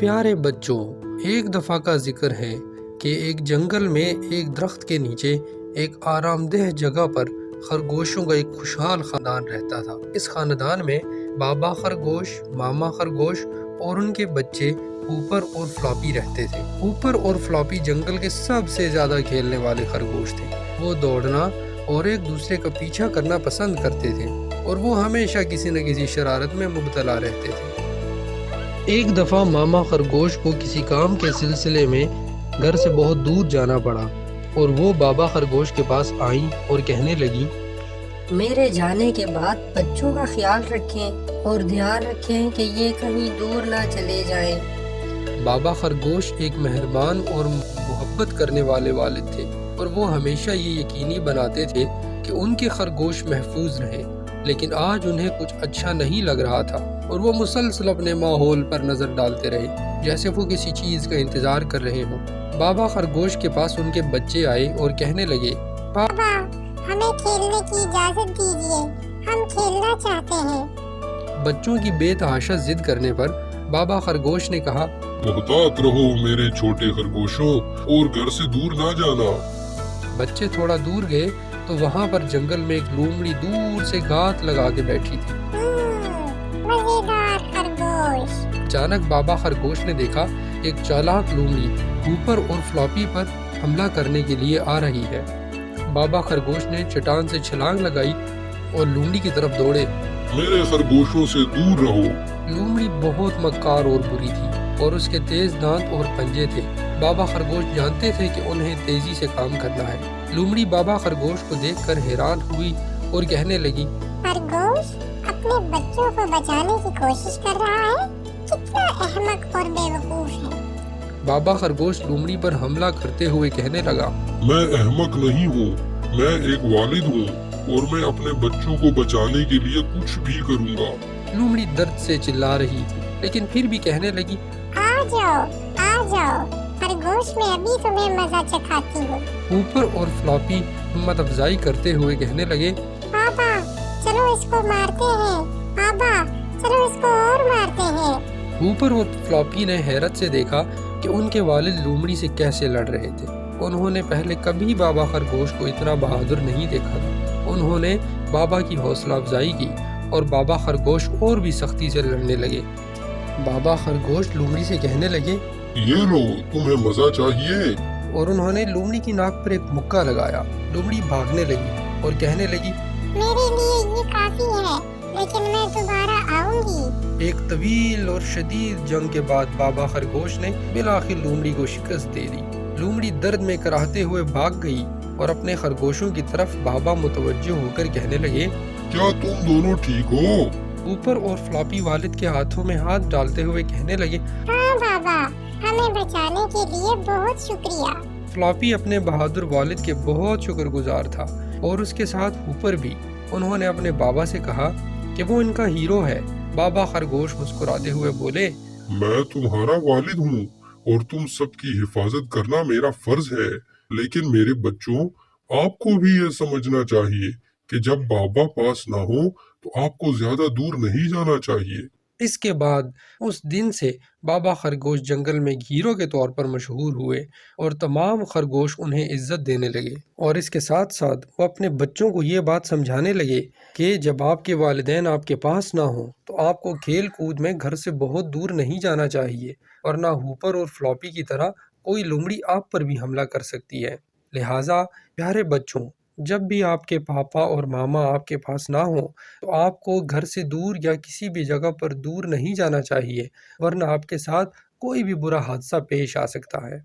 پیارے بچوں، ایک دفعہ کا ذکر ہے کہ ایک جنگل میں ایک درخت کے نیچے ایک آرام دہ جگہ پر خرگوشوں کا ایک خوشحال خاندان رہتا تھا۔ اس خاندان میں بابا خرگوش، ماما خرگوش اور ان کے بچے ہوپر اور فلاپی رہتے تھے۔ ہوپر اور فلاپی جنگل کے سب سے زیادہ کھیلنے والے خرگوش تھے۔ وہ دوڑنا اور ایک دوسرے کا پیچھا کرنا پسند کرتے تھے اور وہ ہمیشہ کسی نہ کسی شرارت میں مبتلا رہتے تھے۔ ایک دفعہ ماما خرگوش کو کسی کام کے سلسلے میں گھر سے بہت دور جانا پڑا اور وہ بابا خرگوش کے پاس آئیں اور کہنے لگی، میرے جانے کے بعد بچوں کا خیال رکھیں اور دھیان رکھیں کہ یہ کہیں دور نہ چلے جائیں۔ بابا خرگوش ایک مہربان اور محبت کرنے والے والد تھے اور وہ ہمیشہ یہ یقینی بناتے تھے کہ ان کے خرگوش محفوظ رہیں، لیکن آج انہیں کچھ اچھا نہیں لگ رہا تھا اور وہ مسلسل اپنے ماحول پر نظر ڈالتے رہے جیسے وہ کسی چیز کا انتظار کر رہے ہوں۔ بابا خرگوش کے پاس ان کے بچے آئے اور کہنے لگے، بابا ہمیں کھیلنے کی اجازت دیجیے، ہم کھیلنا چاہتے ہیں۔ بچوں کی بے تحاشا ضد کرنے پر بابا خرگوش نے کہا، محتاط رہو میرے چھوٹے خرگوشوں اور گھر سے دور نہ جانا۔ بچے تھوڑا دور گئے تو وہاں پر جنگل میں ایک لومڑی دور سے گھات لگا کے بیٹھی تھی۔ مزیدار خرگوش۔ اچانک بابا خرگوش نے دیکھا ایک چالاک لومڑی ہوپر اور فلاپی پر حملہ کرنے کے لیے آ رہی ہے۔ بابا خرگوش نے چٹان سے چھلانگ لگائی اور لومڑی کی طرف دوڑے۔ میرے خرگوشوں سے دور رہو۔ لومڑی بہت مکار اور بری تھی اور اس کے تیز دانت اور پنجے تھے۔ بابا خرگوش جانتے تھے کہ انہیں تیزی سے کام کرنا ہے۔ لومڑی بابا خرگوش کو دیکھ کر حیران ہوئی اور کہنے لگی، خرگوش اپنے بچوں کو بچانے کی کوشش کر رہا ہے، کتنا احمق اور بے وقوف ہے۔ بابا خرگوش لومڑی پر حملہ کرتے ہوئے کہنے لگا، میں احمق نہیں ہوں، میں ایک والد ہوں اور میں اپنے بچوں کو بچانے کے لیے کچھ بھی کروں گا۔ لومڑی درد سے چلا رہی تھی لیکن پھر بھی کہنے لگی، آ جاؤ خرگوش، میں ابھی تمہیں مزہ چکھاتی ہوں۔ ہوپر اور فلاپی ہمت افزائی کرتے ہوئے کہنے لگے، بابا چلو اس کو مارتے ہیں، بابا چلو اس کو اور مارتے ہیں۔ ہوپر اور فلاپی نے حیرت سے دیکھا کہ ان کے والد لومڑی سے کیسے لڑ رہے تھے۔ انہوں نے پہلے کبھی بابا خرگوش کو اتنا بہادر نہیں دیکھا تھا۔ انہوں نے بابا کی حوصلہ افزائی کی اور بابا خرگوش اور بھی سختی سے لڑنے لگے۔ بابا خرگوش لومڑی سے کہنے لگے، یہ لو، تمہیں مزہ چاہیے؟ اور انہوں نے لومڑی کی ناک پر ایک مکہ لگایا۔ لومڑی بھاگنے لگی اور کہنے لگی، میرے لیے یہ کافی ہے، لیکن میں دوبارہ آؤں گی۔ ایک طویل اور شدید جنگ کے بعد بابا خرگوش نے بالآخر لومڑی کو شکست دے دی۔ لومڑی درد میں کراہتے ہوئے بھاگ گئی اور اپنے خرگوشوں کی طرف بابا متوجہ ہو کر کہنے لگے، کیا تم دونوں ٹھیک ہو؟ اوپر اور فلاپی والد کے ہاتھوں میں ہاتھ ڈالتے ہوئے کہنے لگے، ہاں بابا، ہمیں بچانے کے لیے بہت شکریہ۔ فلاپی اپنے بہادر والد کے بہت شکر گزار تھا اور اس کے ساتھ ہوپر بھی۔ انہوں نے اپنے بابا سے کہا کہ وہ ان کا ہیرو ہے۔ بابا خرگوش مسکراتے ہوئے بولے، میں تمہارا والد ہوں اور تم سب کی حفاظت کرنا میرا فرض ہے، لیکن میرے بچوں، آپ کو بھی یہ سمجھنا چاہیے کہ جب بابا پاس نہ ہو تو آپ کو زیادہ دور نہیں جانا چاہیے۔ اس کے بعد اس دن سے بابا خرگوش جنگل میں ہیرو کے طور پر مشہور ہوئے اور تمام خرگوش انہیں عزت دینے لگے، اور اس کے ساتھ ساتھ وہ اپنے بچوں کو یہ بات سمجھانے لگے کہ جب آپ کے والدین آپ کے پاس نہ ہوں تو آپ کو کھیل کود میں گھر سے بہت دور نہیں جانا چاہیے، ورنہ ہوپر اور فلاپی کی طرح کوئی لومڑی آپ پر بھی حملہ کر سکتی ہے۔ لہٰذا پیارے بچوں، جب بھی آپ کے پاپا اور ماما آپ کے پاس نہ ہوں تو آپ کو گھر سے دور یا کسی بھی جگہ پر دور نہیں جانا چاہیے، ورنہ آپ کے ساتھ کوئی بھی برا حادثہ پیش آ سکتا ہے۔